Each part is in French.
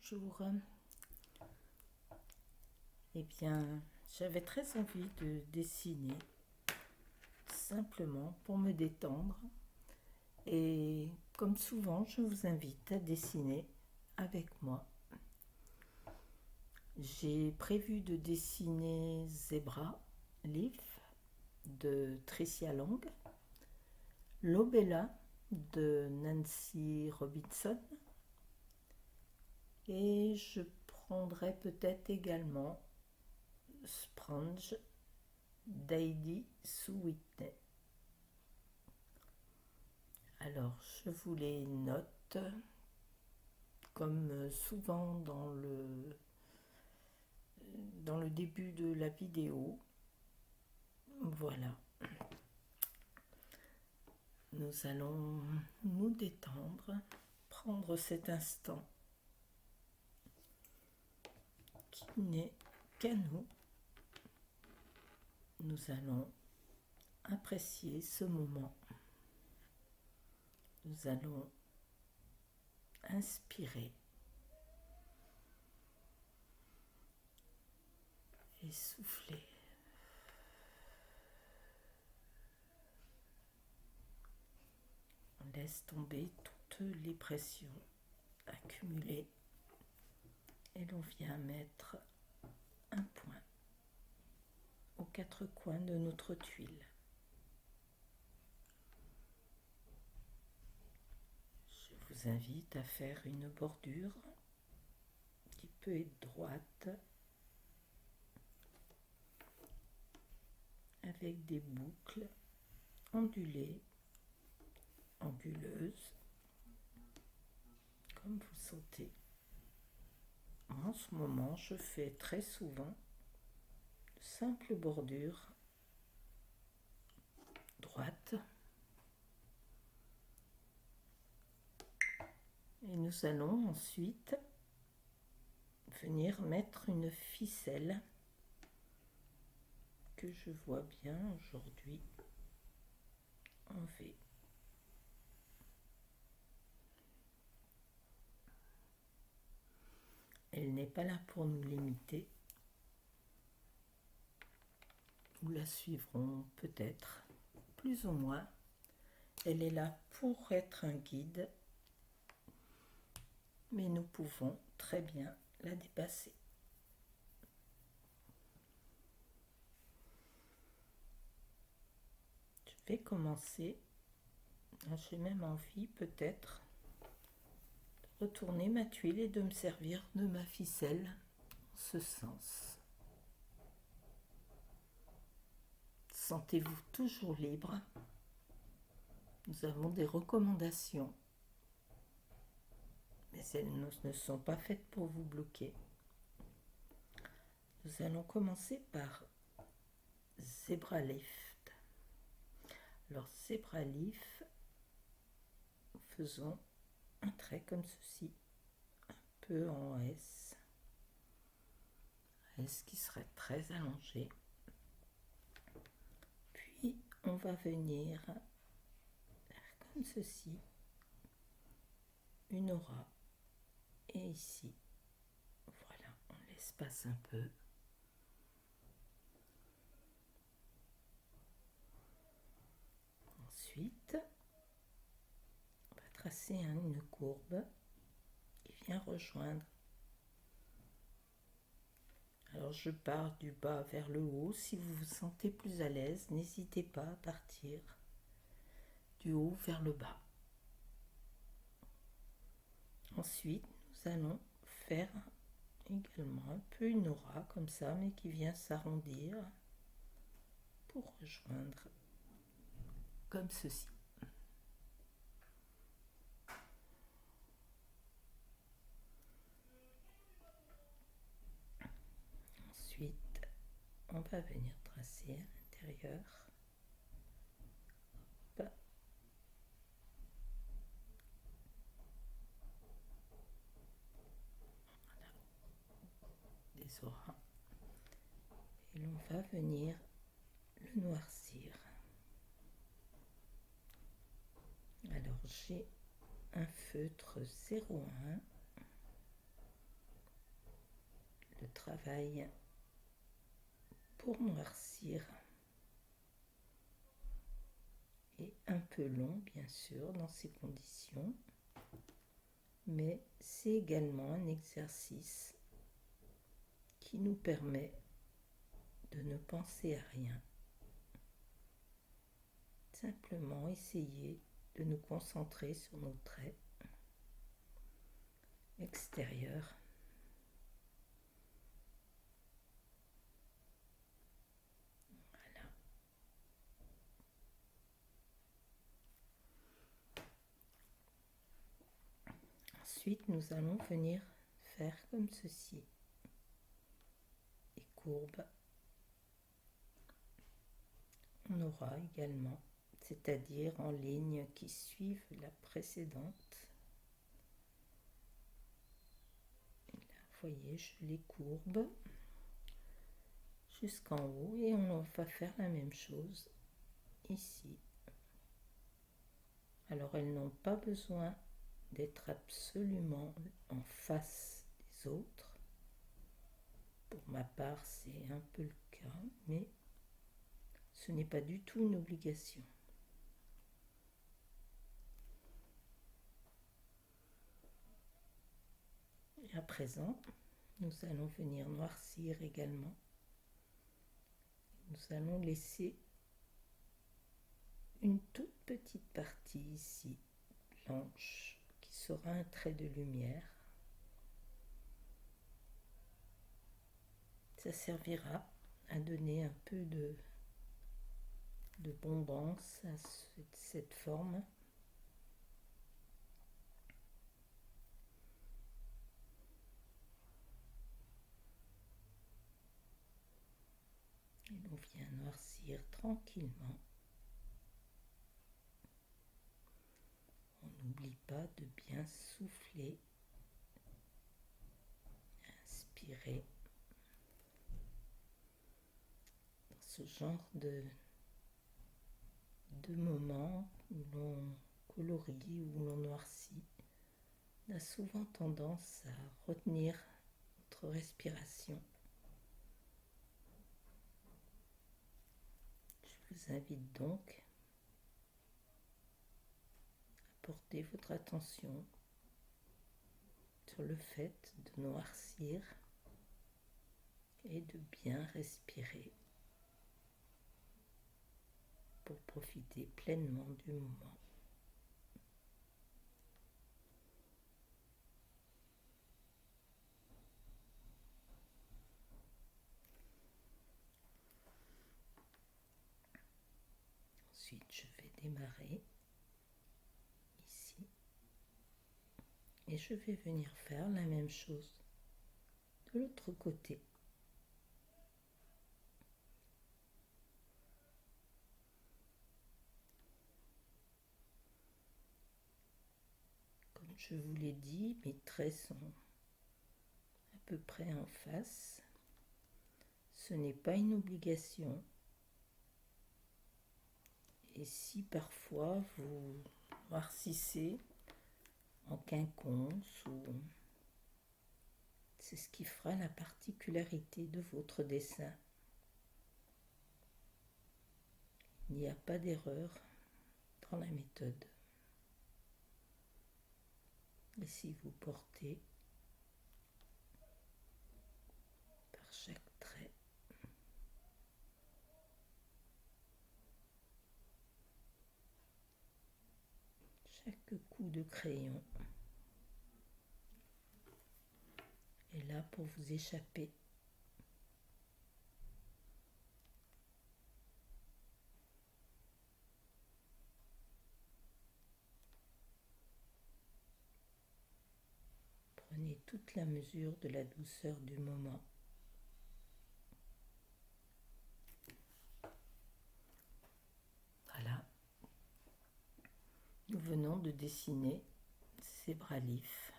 Bonjour. Eh bien, j'avais très envie de dessiner, simplement pour me détendre. Et comme souvent, je vous invite à dessiner avec moi. J'ai prévu de dessiner Zebra Leaf de Tricia Long, Lobella de Nancy Robinson, et je prendrai peut-être également Sponge d'Heidi Sous-Whitney. Alors, je vous les note, comme souvent dans le début de la vidéo. Voilà. Nous allons nous détendre, prendre cet instant qui n'est qu'à nous. Nous allons apprécier ce moment. Nous allons inspirer et souffler. On laisse tomber toutes les pressions accumulées et l'on vient mettre un point aux quatre coins de notre tuile. Je vous invite à faire une bordure qui peut être droite avec des boucles ondulées, anguleuses, comme vous sentez. En ce moment, je fais très souvent de simples bordures droites. Et nous allons ensuite venir mettre une ficelle que je vois bien aujourd'hui en V. Elle n'est pas là pour nous limiter. Nous la suivrons peut-être, plus ou moins. Elle est là pour être un guide, mais nous pouvons très bien la dépasser. Je vais commencer. J'ai même envie peut-être de retourner ma tuile et de me servir de ma ficelle en ce sens. Sentez-vous toujours libre. Nous avons des recommandations, mais elles ne sont pas faites pour vous bloquer. Nous allons commencer par Zebra Leaf. Alors Zebra Leaf, faisons un trait comme ceci, un peu en S. S qui serait très allongé. Puis on va venir faire comme ceci, une aura. Et ici, voilà, on l'espace un peu. Ensuite, on va tracer une courbe qui vient rejoindre. Alors je pars du bas vers le haut. Si vous vous sentez plus à l'aise, n'hésitez pas à partir du haut vers le bas. Ensuite, nous allons faire également un peu une aura comme ça, mais qui vient s'arrondir pour rejoindre comme ceci. Ensuite, on va venir tracer à l'intérieur. Des auras. Et l'on va venir le noircir. Alors j'ai un feutre 01 le travail pour noircir est un peu long, bien sûr, dans ces conditions, mais c'est également un exercice qui nous permet de ne penser à rien. Simplement essayer de nous concentrer sur nos traits extérieurs. Voilà. Ensuite, nous allons venir faire comme ceci. Les courbes. On aura également, c'est-à-dire en lignes qui suivent la précédente. Et là, vous voyez, je les courbe jusqu'en haut et on va faire la même chose ici. Alors elles n'ont pas besoin d'être absolument en face des autres. Pour ma part, c'est un peu le cas, mais ce n'est pas du tout une obligation. Et à présent, nous allons venir noircir également. Nous allons laisser une toute petite partie ici, blanche, qui sera un trait de lumière. Ça servira à donner un peu de bombance à cette forme. Et on vient noircir tranquillement. On n'oublie pas de bien souffler, inspirer. Dans ce genre de moments où l'on colorie, où l'on noircit, on a souvent tendance à retenir notre respiration. Je vous invite donc à porter votre attention sur le fait de noircir et de bien respirer pour profiter pleinement du moment. Ensuite, je vais démarrer ici et je vais venir faire la même chose de l'autre côté. Comme je vous l'ai dit, mes traits sont à peu près en face. Ce n'est pas une obligation. Et si parfois vous noircissez en quinconce, c'est ce qui fera la particularité de votre dessin. Il n'y a pas d'erreur dans la méthode. Et si vous portez par chaque trait, chaque coup de crayon est là pour vous échapper. Prenez toute la mesure de la douceur du moment. Voilà. Nous venons de dessiner ces bras lifs.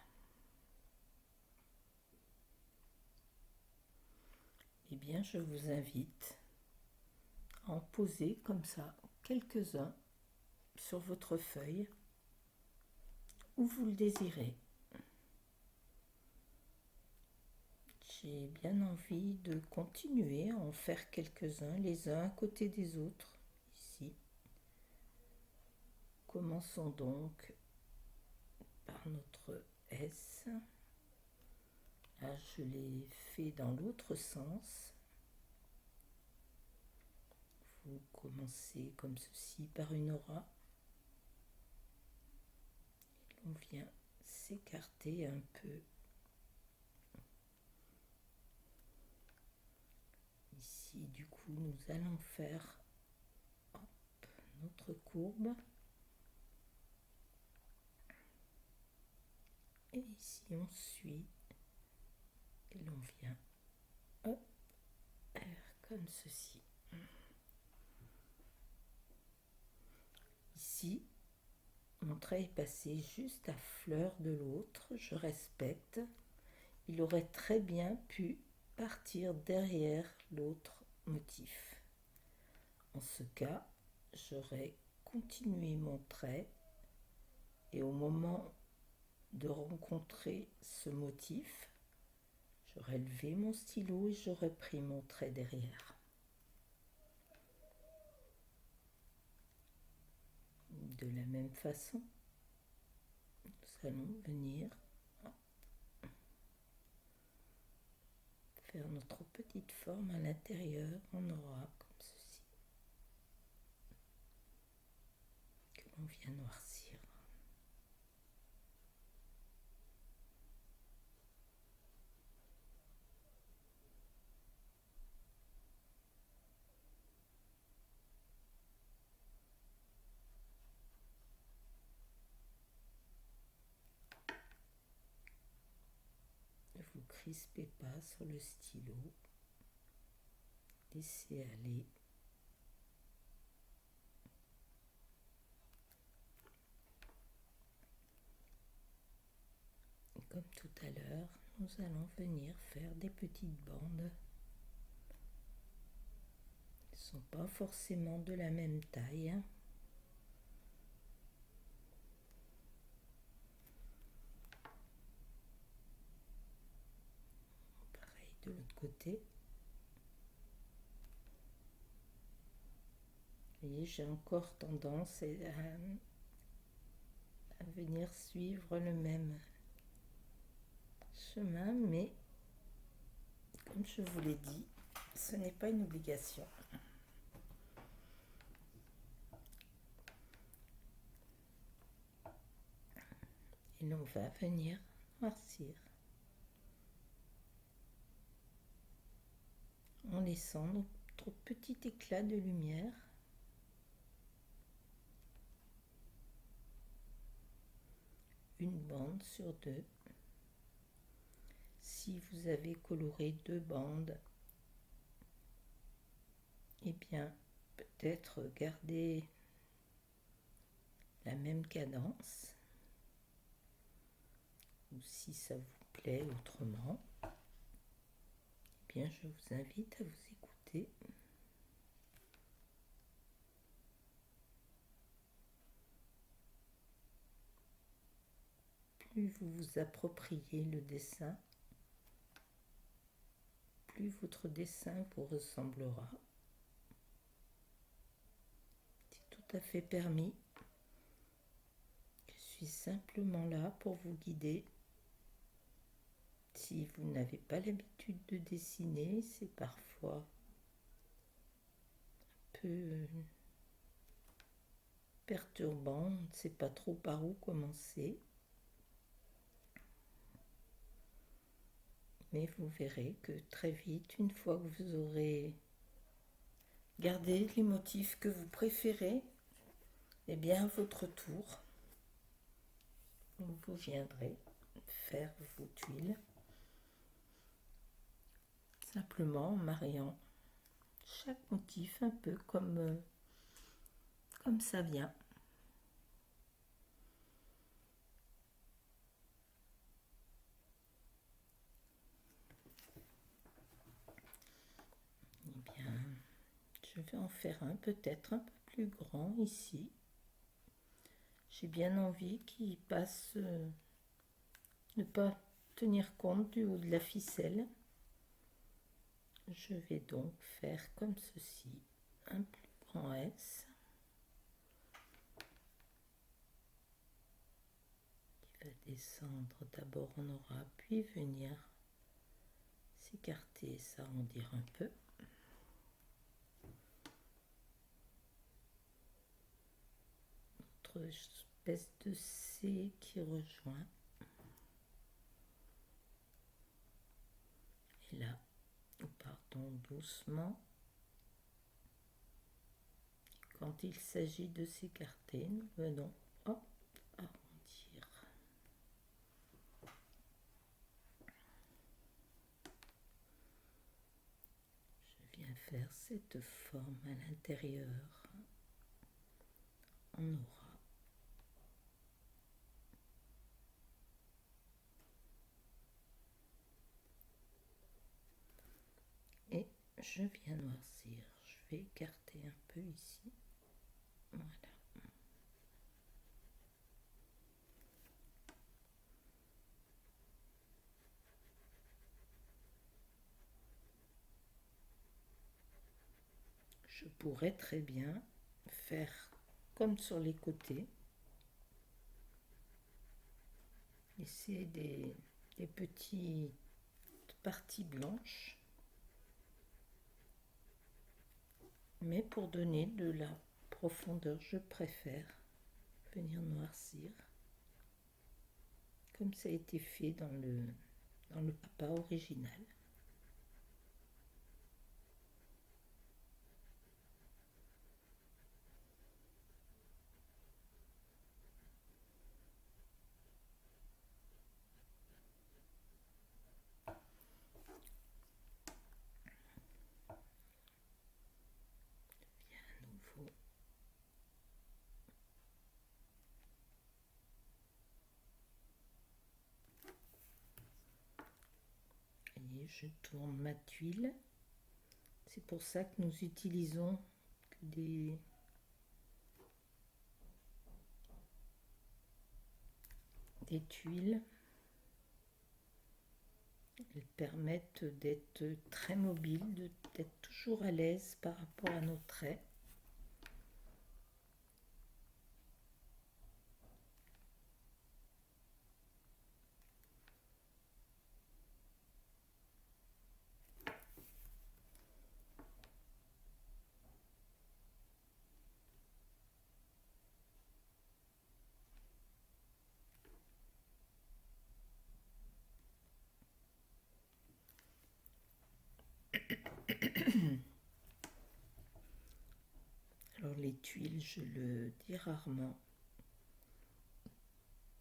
Eh bien, je vous invite à en poser comme ça quelques-uns sur votre feuille où vous le désirez. j'ai bien envie de continuer à en faire quelques-uns, les uns à côté des autres, ici. Commençons donc par notre S. Là, je l'ai fait dans l'autre sens. Vous commencez comme ceci par une aura. Et l'on vient s'écarter un peu. Ici, du coup, nous allons faire notre courbe. Et ici, on suit. Et l'on vient faire comme ceci. Ici, mon trait est passé juste à fleur de l'autre. Je respecte. Il aurait très bien pu partir derrière l'autre motif. En ce cas, j'aurais continué mon trait et au moment de rencontrer ce motif, j'aurais levé mon stylo et j'aurais pris mon trait derrière. De la même façon, nous allons venir faire notre petite forme à l'intérieur en aura comme ceci, que l'on vient noircir. Ne vous crispez pas sur le stylo, laissez aller. Et comme tout à l'heure, nous allons venir faire des petites bandes. Elles ne sont pas forcément de la même taille. Pareil de l'autre côté. Et j'ai encore tendance à venir suivre le même chemin, mais comme je vous l'ai dit, ce n'est pas une obligation. Et l'on va venir noircir en laissant notre petit éclat de lumière. Une bande sur deux. Si vous avez coloré deux bandes, eh bien, peut-être garder la même cadence, ou si ça vous plaît autrement, eh bien, je vous invite à vous écouter. Plus vous vous appropriez le dessin, plus votre dessin vous ressemblera. C'est tout à fait permis. Je suis simplement là pour vous guider. Si vous n'avez pas l'habitude de dessiner, c'est parfois un peu perturbant, on ne sait pas trop par où commencer. Mais vous verrez que très vite, une fois que vous aurez gardé les motifs que vous préférez, eh bien, à votre tour, vous viendrez faire vos tuiles, simplement en mariant chaque motif un peu comme ça vient. Eh bien, je vais en faire un peut-être un peu plus grand ici. J'ai bien envie qu'il passe, ne pas tenir compte du haut de la ficelle. Je vais donc faire comme ceci, un plus grand S qui va descendre d'abord en aura, puis venir s'écarter et s'arrondir un peu. Autre espèce de C qui rejoint. Et là, nous partons doucement. Quand il s'agit de s'écarter, nous venons hop, arrondir. Je viens faire cette forme à l'intérieur en aura. Et je viens noircir. Je vais écarter un peu ici. Voilà. Je pourrais très bien faire comme sur les côtés. Laisser des petites parties blanches. Mais pour donner de la profondeur, je préfère venir noircir comme ça a été fait dans le papa original. Bien à nouveau. Et je tourne ma tuile. C'est pour ça que nous utilisons que des tuiles. Elles permettent d'être très mobiles, d'être toujours à l'aise par rapport à nos traits. Alors les tuiles, je le dis rarement,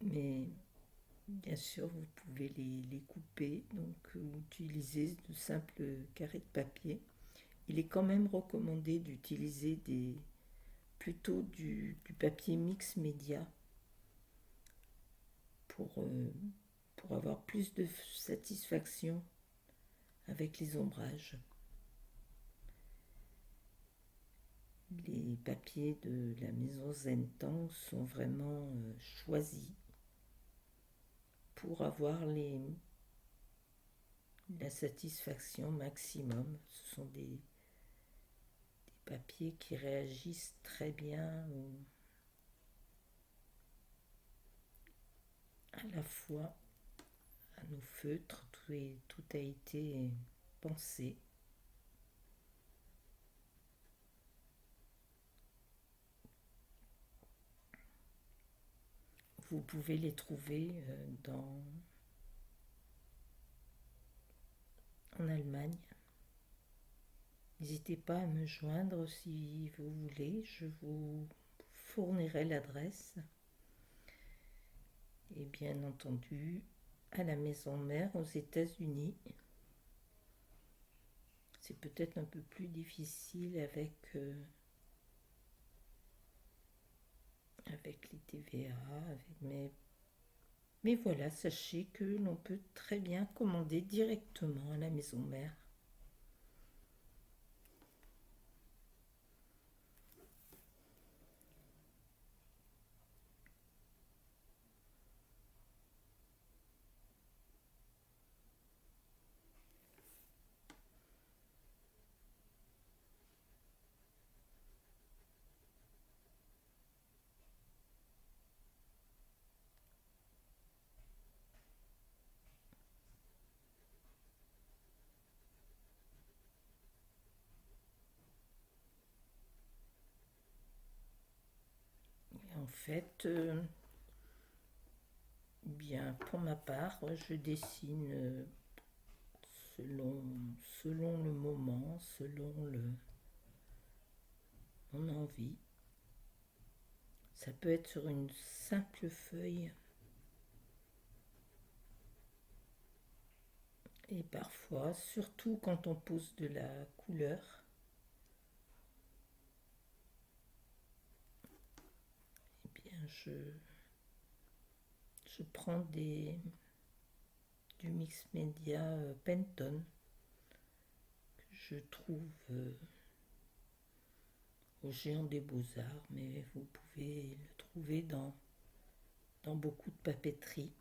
mais bien sûr vous pouvez les couper, donc utiliser de simples carrés de papier. Il est quand même recommandé d'utiliser plutôt du papier mix média pour avoir plus de satisfaction avec les ombrages. Les papiers de la maison Zentan sont vraiment choisis pour avoir la satisfaction maximum. Ce sont des papiers qui réagissent très bien à la fois à nos feutres. Tout a été pensé. Vous pouvez les trouver en Allemagne. N'hésitez pas à me joindre si vous voulez, je vous fournirai l'adresse. Et bien entendu, à la maison mère aux États-Unis. C'est peut-être un peu plus difficile avec les TVA, mais voilà, sachez que l'on peut très bien commander directement à la maison mère. fait, bien, pour ma part, je dessine selon le moment, selon mon envie. Ça peut être sur une simple feuille et parfois, surtout quand on pose de la couleur, eh bien je prends du mix média Pantone que je trouve au Géant des Beaux-Arts, mais vous pouvez le trouver dans beaucoup de papeteries.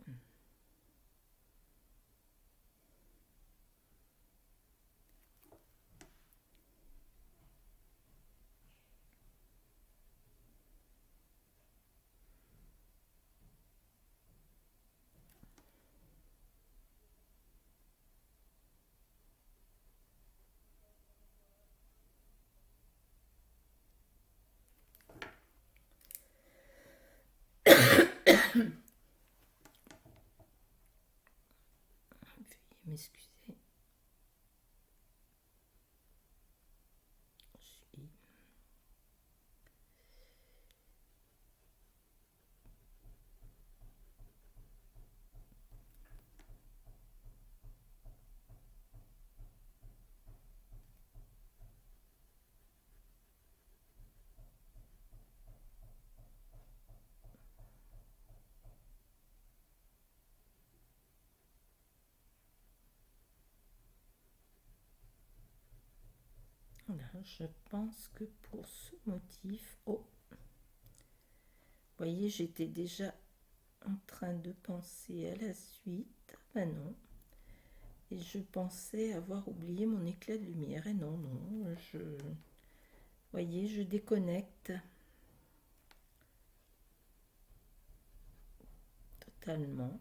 Veuillez m'excuser. Voilà, je pense que pour ce motif, oh, voyez, j'étais déjà en train de penser à la suite. Ben non. Et je pensais avoir oublié mon éclat de lumière. Et non, non, voyez, je déconnecte totalement.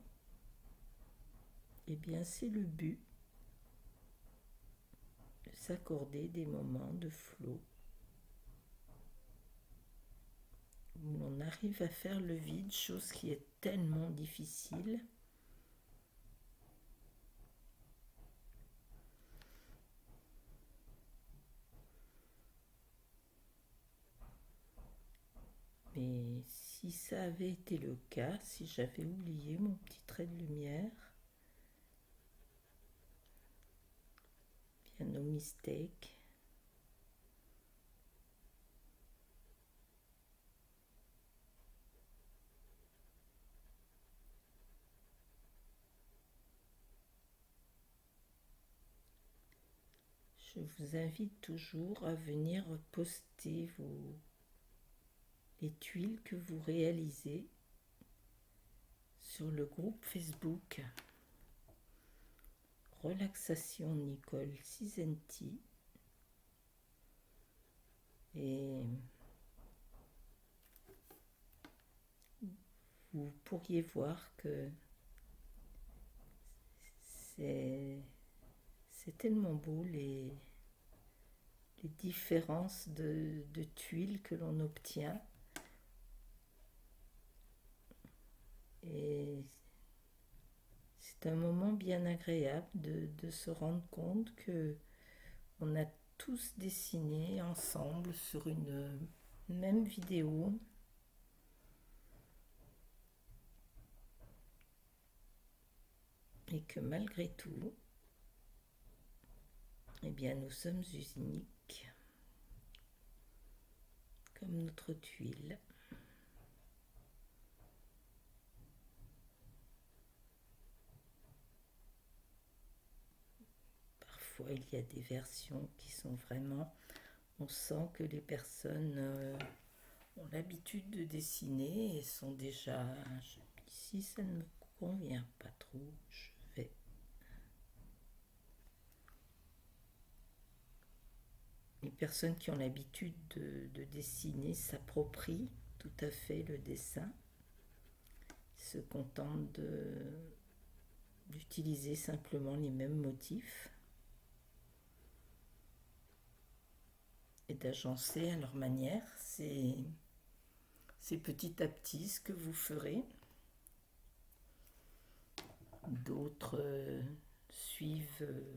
Eh bien, c'est le but de s'accorder des moments de flow où on arrive à faire le vide, chose qui est tellement difficile. Mais si ça avait été le cas, si j'avais oublié mon petit trait de lumière, bien no mistake. Je vous invite toujours à venir poster les tuiles que vous réalisez sur le groupe Facebook Relaxation Nicole Cisenti. Et vous pourriez voir que c'est tellement beau les différences de tuiles que l'on obtient. Et c'est un moment bien agréable de se rendre compte que on a tous dessiné ensemble sur une même vidéo. Et que malgré tout, eh bien, nous sommes uniques, comme notre tuile. Parfois, il y a des versions qui sont vraiment... On sent que les personnes ont l'habitude de dessiner et sont déjà... Ici, ça ne me convient pas trop. Je vais... Les personnes qui ont l'habitude de dessiner s'approprient tout à fait le dessin, se contentent d'utiliser simplement les mêmes motifs et d'agencer à leur manière. C'est C'est petit à petit ce que vous ferez. D'autres suivent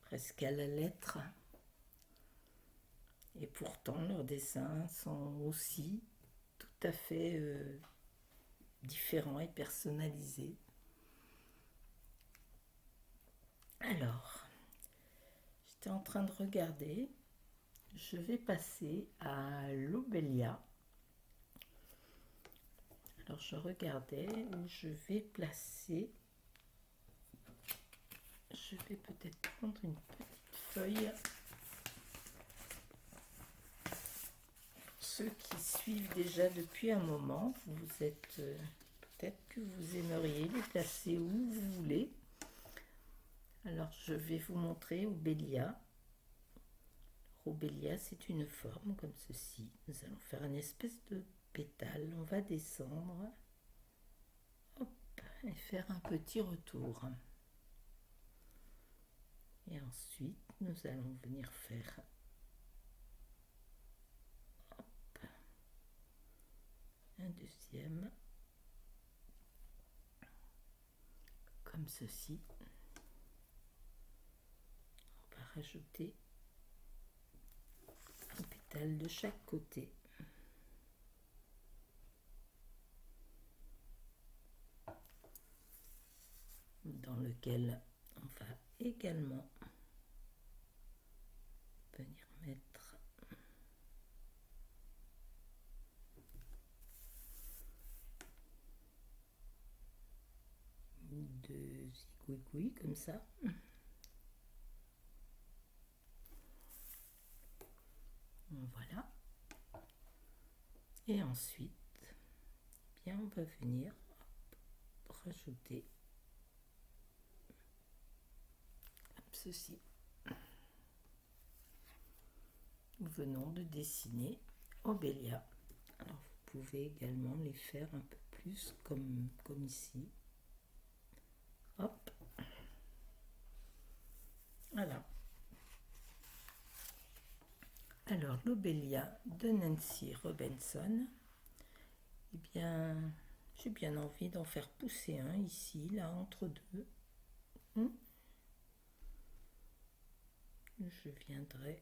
presque à la lettre. Et pourtant, leurs dessins sont aussi tout à fait différents et personnalisés. Alors, j'étais en train de regarder. Je vais passer à l'Obélia. Alors, je regardais où je vais placer. Je vais peut-être prendre une petite feuille. Ceux qui suivent déjà depuis un moment, vous êtes peut-être que vous aimeriez les placer où vous voulez. Alors je vais vous montrer Obélia. Obélia, c'est une forme comme ceci. Nous allons faire une espèce de pétale. On va descendre, hop, et faire un petit retour. Et ensuite, nous allons venir faire un deuxième comme ceci. On va rajouter un pétale de chaque côté. Dans lequel on va également venir mettre deux zigouigouis comme ça. Voilà. Et ensuite, eh bien, on va venir rajouter ceci. Nous venons de dessiner Obélia. Alors vous pouvez également les faire un peu plus comme ici. Hop. Voilà. Alors l'Obélia de Nancy Robinson, eh bien, j'ai bien envie d'en faire pousser un ici, là, entre deux. Je viendrai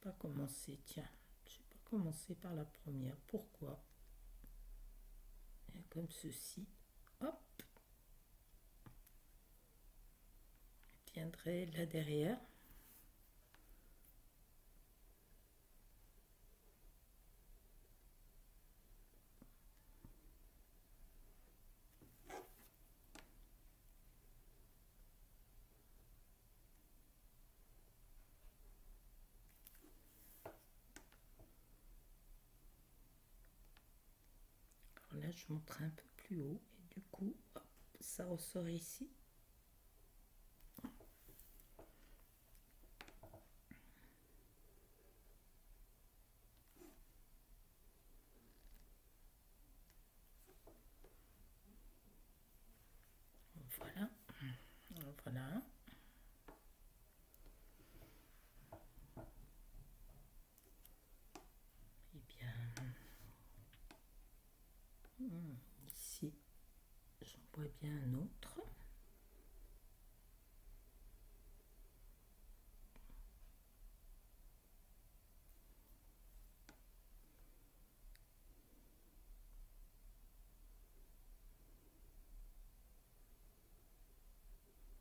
pas commencer, tiens, je vais pas commencer par la première. Pourquoi? Et comme ceci, hop, je viendrai là derrière. Alors là, je monterai un peu plus haut et du coup, hop, ça ressort ici. Voilà, voilà. Et bien, ici, j'en vois bien un autre.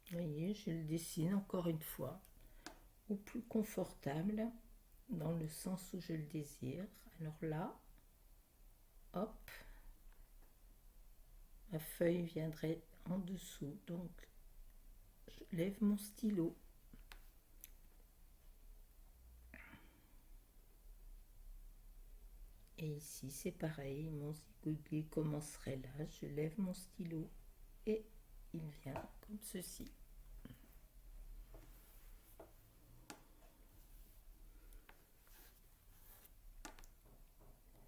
Vous voyez, je le dessine encore une fois au plus confortable dans le sens où je le désire. Alors là, hop, ma feuille viendrait en dessous, donc je lève mon stylo. Et ici c'est pareil, mon zigouigou commencerait là, je lève mon stylo et il vient comme ceci.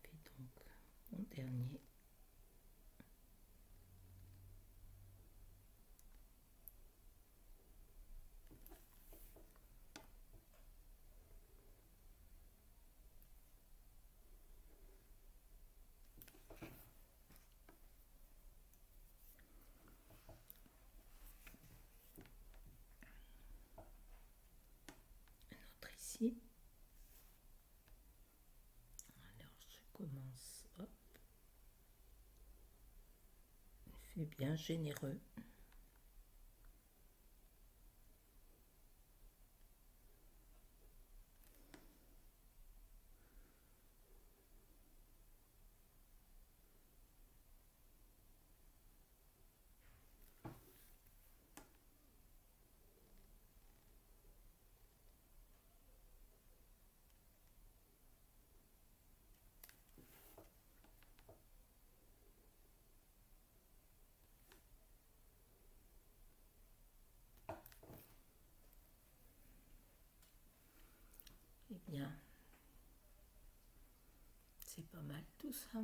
Et donc mon dernier. fait bien généreux. Eh bien, c'est pas mal tout ça.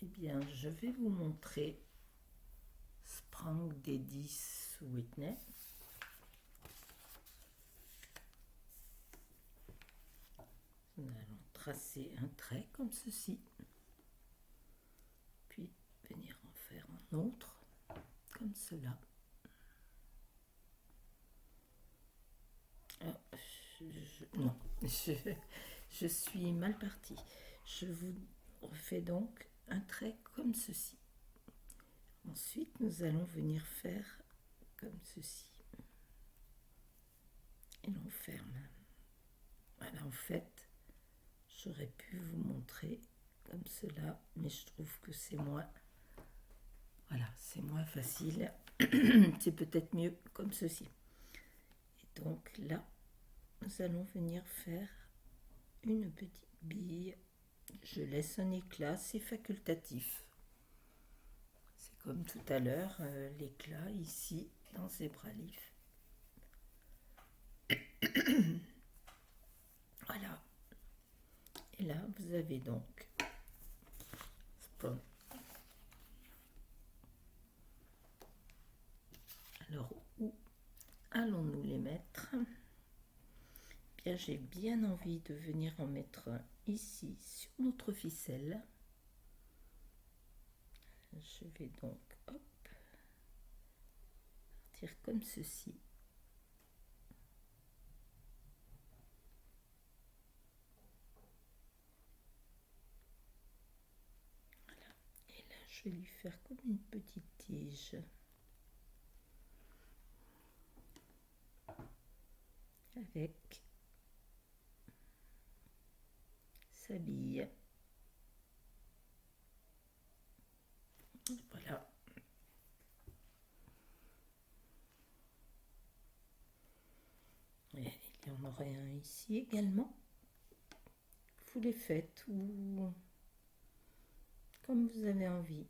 Eh bien, je vais vous montrer Sprang des 10 Whitney. Nous allons tracer un trait comme ceci, puis venir en faire un autre comme cela. Non, je suis mal partie. Je vous refais donc un trait comme ceci. Ensuite, nous allons venir faire comme ceci. Et l'on ferme. Voilà, en fait, j'aurais pu vous montrer comme cela, mais je trouve que c'est moins... Voilà, c'est moins facile. C'est peut-être mieux comme ceci. Et donc là, nous allons venir faire une petite bille. Je laisse un éclat, c'est facultatif. C'est comme tout à l'heure, l'éclat ici dans Zebralif. Voilà. Et là, vous avez donc Sprang. Alors, où allons-nous les mettre? Bien, j'ai bien envie de venir en mettre un ici sur notre ficelle. Je vais donc partir comme ceci. Voilà. Et là, je vais lui faire comme une petite tige. Avec sa bille. Voilà. Et il y en aurait un ici également. Vous les faites ou comme vous avez envie.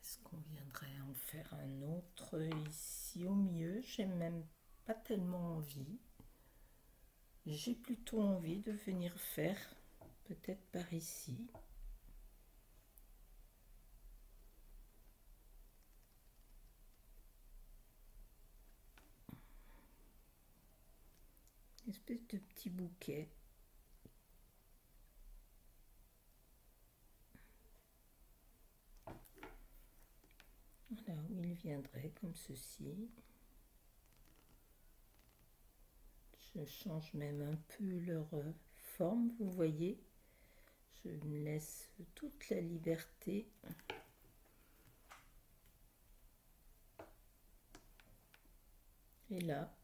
Est-ce qu'on viendrait en faire un autre ici au milieu? J'ai même pas tellement envie. J'ai plutôt envie de venir faire peut-être par ici. Une espèce de petit bouquet. Voilà, où il viendrait comme ceci. Je change même un peu leur forme, vous voyez. Je me laisse toute la liberté. Et là,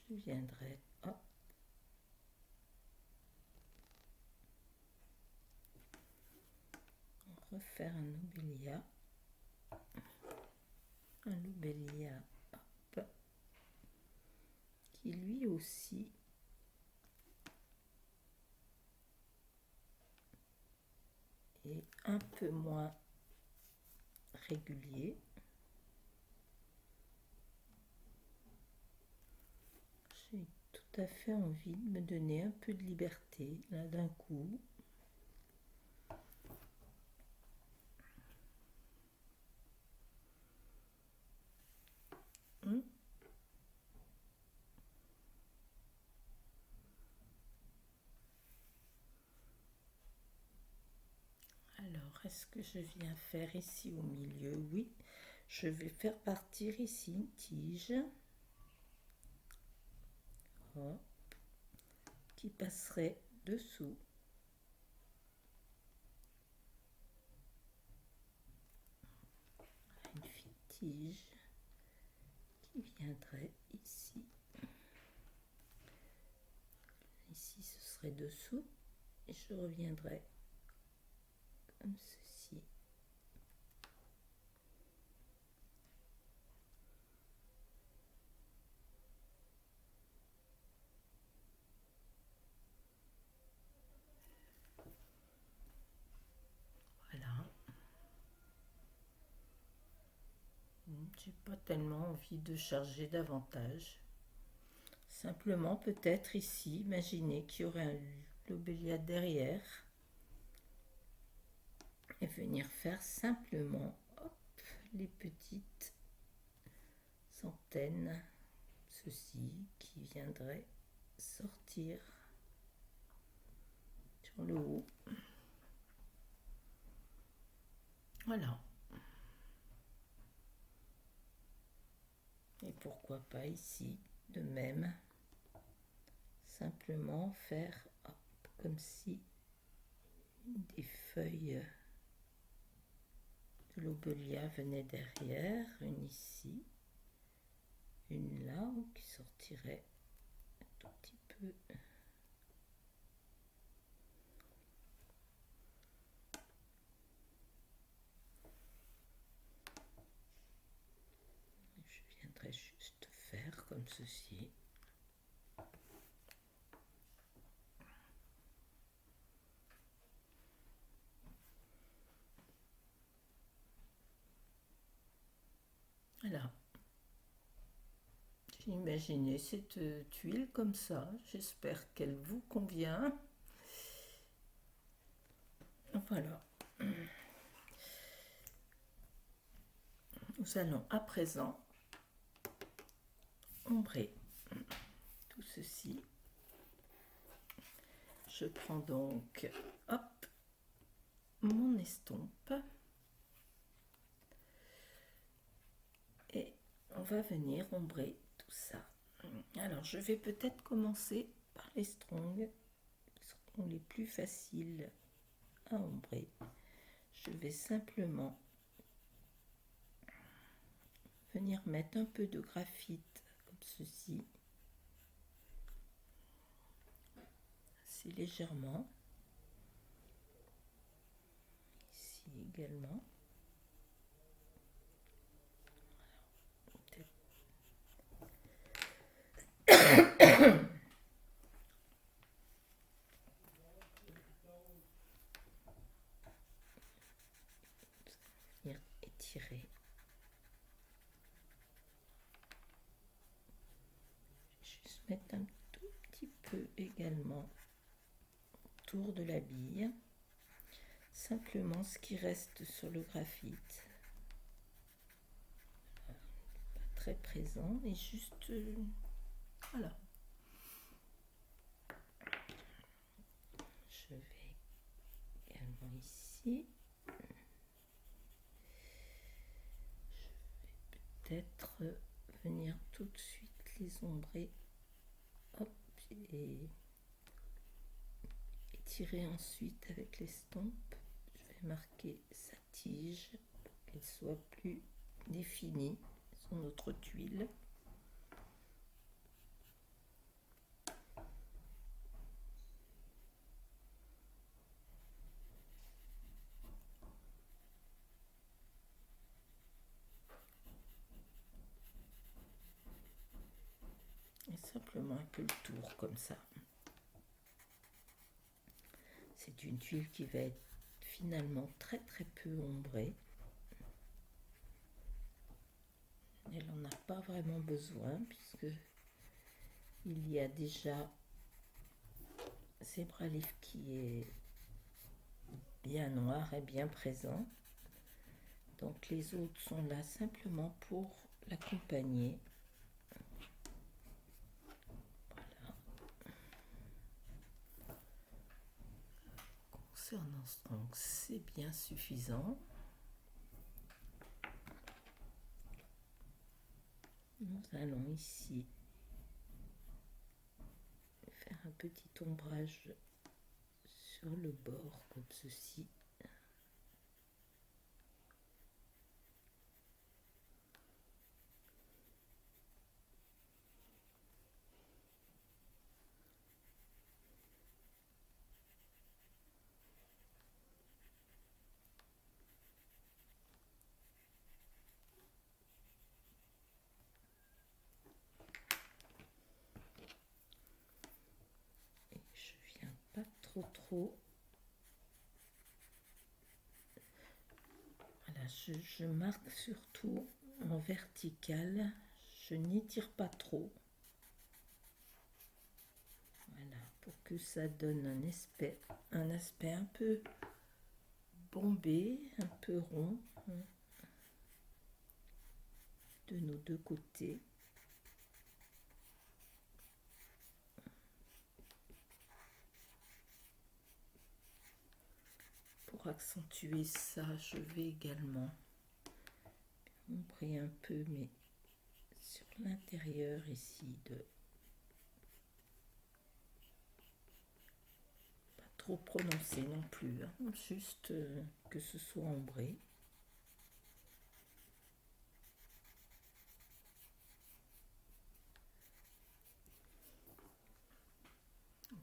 je viendrai refaire un lobelia. Un lobelia qui lui aussi est un peu moins régulier. à fait envie de me donner un peu de liberté, là d'un coup. Alors, est-ce que je viens faire ici au milieu? Oui, je vais faire partir ici une tige. Hop, qui passerait dessous. Une tige qui viendrait ici. Ici, ce serait dessous. Et je reviendrai comme ceci. Voilà. J'ai pas tellement envie de charger davantage. Simplement, peut-être ici, imaginez qu'il y aurait un lobelia derrière et venir faire simplement hop, les petites antennes, ceci qui viendrait sortir sur le haut. Voilà. Et pourquoi pas ici, de même, simplement faire hop, comme si des feuilles de lobelia venaient derrière, une ici, une là, qui sortirait un tout petit peu. Je viendrai juste faire comme ceci. Voilà. J'ai imaginé cette tuile comme ça. J'espère qu'elle vous convient. Voilà. Nous allons à présent ombrer tout ceci. Je prends donc hop, mon estompe et on va venir ombrer tout ça. Alors je vais peut-être commencer par les strongs qui seront les plus faciles à ombrer. Je vais simplement venir mettre un peu de graphite comme ceci, assez légèrement, ici également. Venir étirer. Juste mettre un tout petit peu également autour de la bille, simplement ce qui reste sur le graphite, pas très présent, et juste voilà. Je vais également ici, je vais peut-être venir tout de suite les ombrer, hop, et étirer ensuite avec l'estompe. Je vais marquer sa tige pour qu'elle soit plus définie sur notre tuile. Et simplement un peu le tour comme ça. C'est une tuile qui va être finalement très très peu ombrée. Elle n'en a pas vraiment besoin puisque il y a déjà Zebra Leaf qui est bien noir et bien présent. Donc les autres sont là simplement pour l'accompagner. Voilà. Concernant donc c'est bien suffisant. Nous allons ici faire un petit ombrage sur le bord comme ceci. Et je viens pas trop. Voilà, je marque surtout en vertical, je n'étire pas trop. Voilà, pour que ça donne un aspect un peu bombé, un peu rond de nos deux côtés. Pour accentuer ça, je vais également ombrer un peu, mais sur l'intérieur ici pas trop prononcé non plus, hein, juste que ce soit ombré.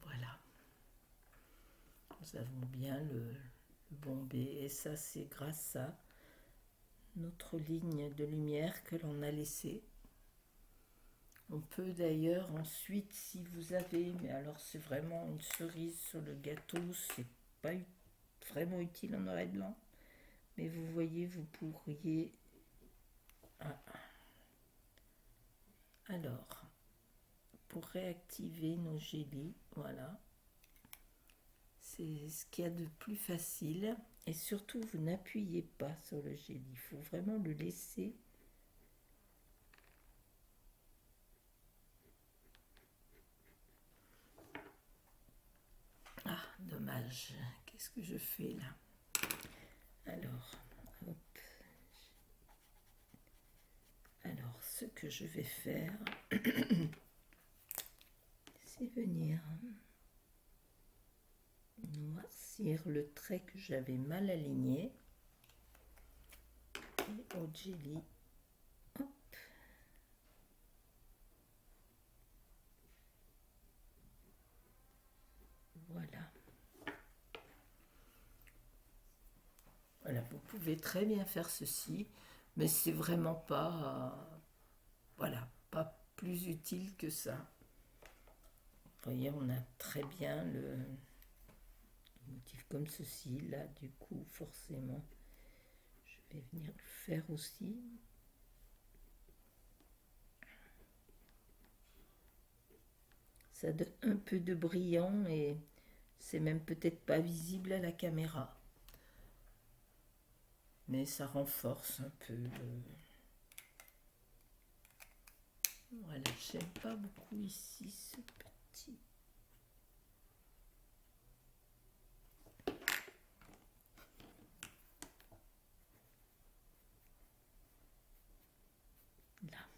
Voilà, nous avons bien le bombé et ça c'est grâce à notre ligne de lumière que l'on a laissée. On peut d'ailleurs ensuite, si vous avez, mais alors c'est vraiment une cerise sur le gâteau, c'est pas vraiment utile en noir et blanc, mais vous voyez, vous pourriez... Alors, pour réactiver nos gélis, voilà, c'est ce qu'il y a de plus facile. Et surtout, vous n'appuyez pas sur le géli, il faut vraiment le laisser. Ah, dommage. Qu'est-ce que je fais là? Alors, hop. Alors, ce que je vais faire, c'est venir noircir le trait que j'avais mal aligné. Et au jelly, hop. Voilà. Voilà, vous pouvez très bien faire ceci, mais c'est vraiment pas, voilà, pas plus utile que ça. Vous voyez, on a très bien le motif comme ceci. Là, du coup, forcément, je vais venir le faire aussi. Ça donne un peu de brillant et c'est même peut-être pas visible à la caméra. Mais ça renforce un peu le... Voilà, j'aime pas beaucoup ici ce petit... Là.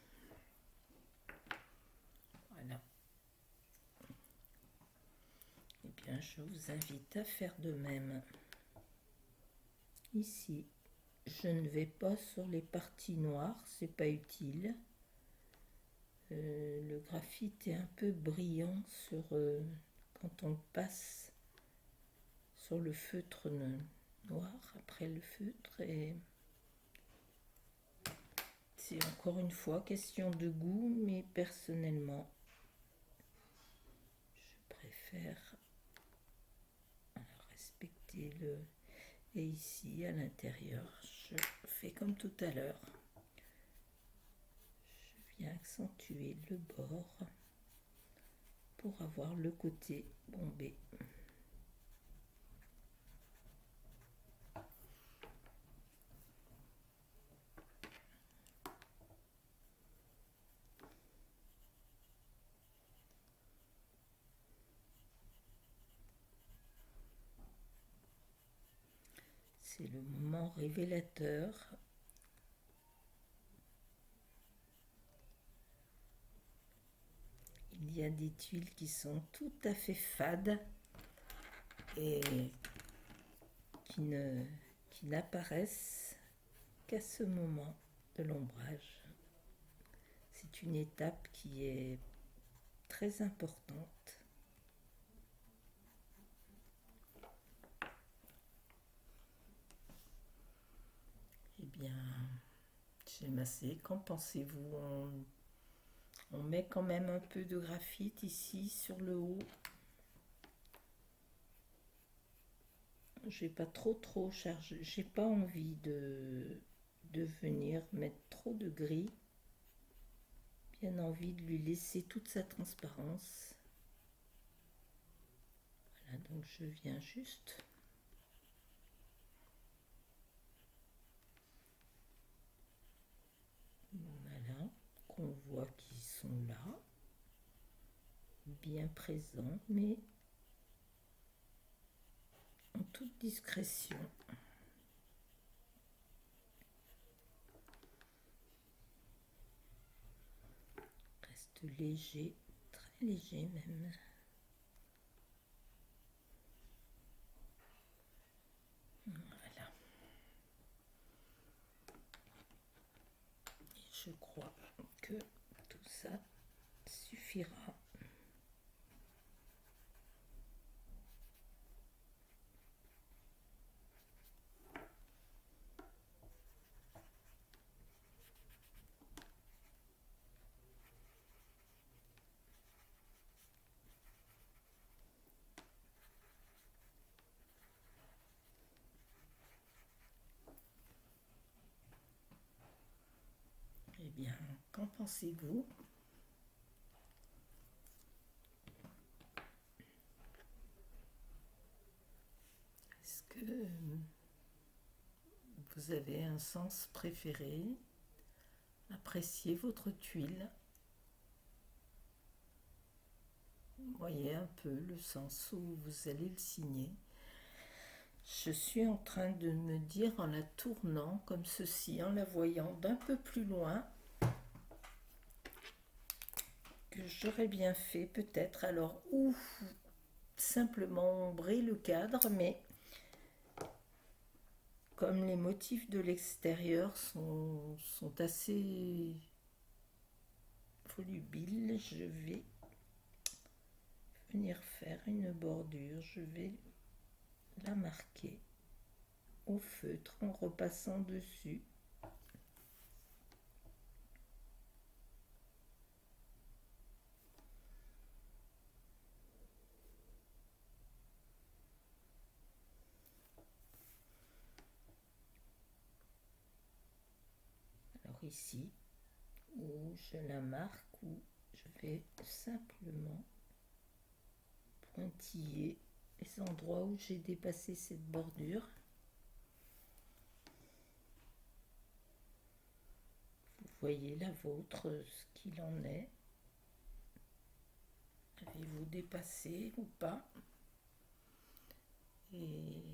Voilà. Eh bien, je vous invite à faire de même. Ici, je ne vais pas sur les parties noires, c'est pas utile. Le graphite est un peu brillant sur quand on passe sur le feutre noir après le feutre, et c'est encore une fois question de goût, mais personnellement je préfère respecter le... Et ici à l'intérieur je fais comme tout à l'heure, je viens accentuer le bord pour avoir le côté bombé. C'est le moment révélateur. Il y a des tuiles qui sont tout à fait fades et qui n'apparaissent qu'à ce moment de l'ombrage. C'est une étape qui est très importante. Eh bien, j'ai massé. Qu'en pensez-vous? On met quand même un peu de graphite ici sur le haut. J'ai pas trop chargé. J'ai pas envie de venir mettre trop de gris. Bien envie de lui laisser toute sa transparence. Voilà, donc je viens juste voilà, qu'on voit qu'ils sont là, bien présents, mais en toute discrétion. Reste léger, très léger même. Voilà. Et je crois que tout ça suffira. Eh bien, qu'en pensez-vous? Est-ce que vous avez un sens préféré? Appréciez votre tuile. Voyez un peu le sens où vous allez le signer. Je suis en train de me dire en la tournant comme ceci, en la voyant d'un peu plus loin, que j'aurais bien fait peut-être alors ou simplement ombrer le cadre, mais comme les motifs de l'extérieur sont assez volubiles, je vais venir faire une bordure. Je vais la marquer au feutre en repassant dessus. Alors ici, où je la marque, où je vais simplement pointiller les endroits où j'ai dépassé cette bordure. Vous voyez la vôtre, ce qu'il en est. Avez-vous dépassé ou pas? Et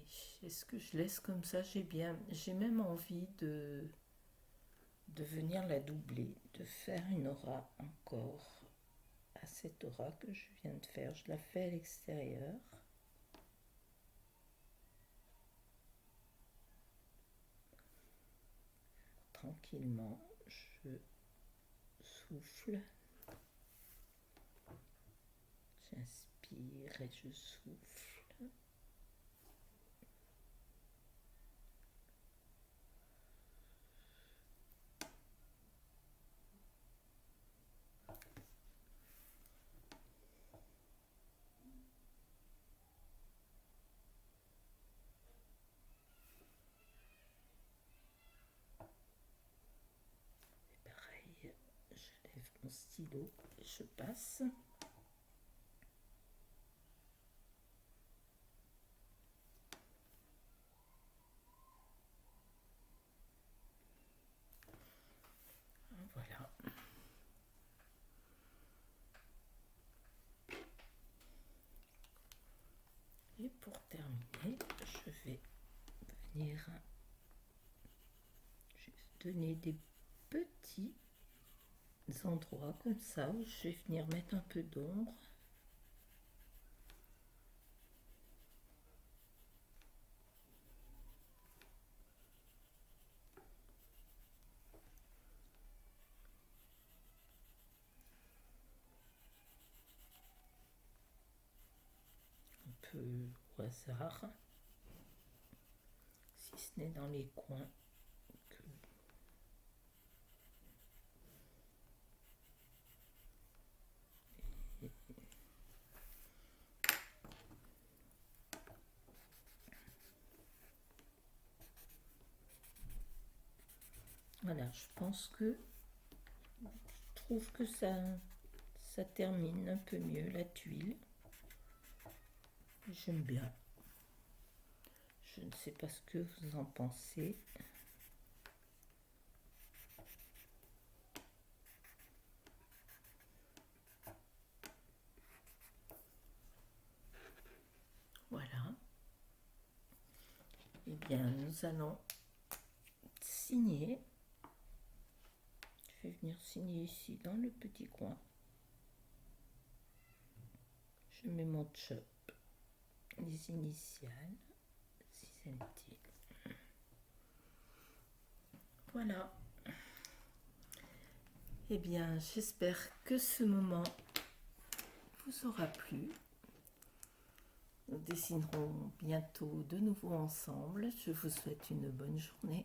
est-ce que je laisse comme ça? J'ai même envie de venir la doubler, de faire une aura encore à cette aura que je viens de faire. Je la fais à l'extérieur. Tranquillement, je souffle. J'inspire et je souffle. Et pareil, je lève mon stylo et je passe. venir juste donner des petits endroits comme ça où je vais venir mettre un peu d'ombre. Un peu au hasard, si ce n'est dans les coins. Voilà, je pense que je trouve que ça termine un peu mieux la tuile. J'aime bien. Je ne sais pas ce que vous en pensez. Voilà. Eh bien, nous allons signer. Je vais venir signer ici dans le petit coin. Je mets mon chop, les initiales, CNT. Voilà. Eh bien, j'espère que ce moment vous aura plu. Nous dessinerons bientôt de nouveau ensemble. Je vous souhaite une bonne journée.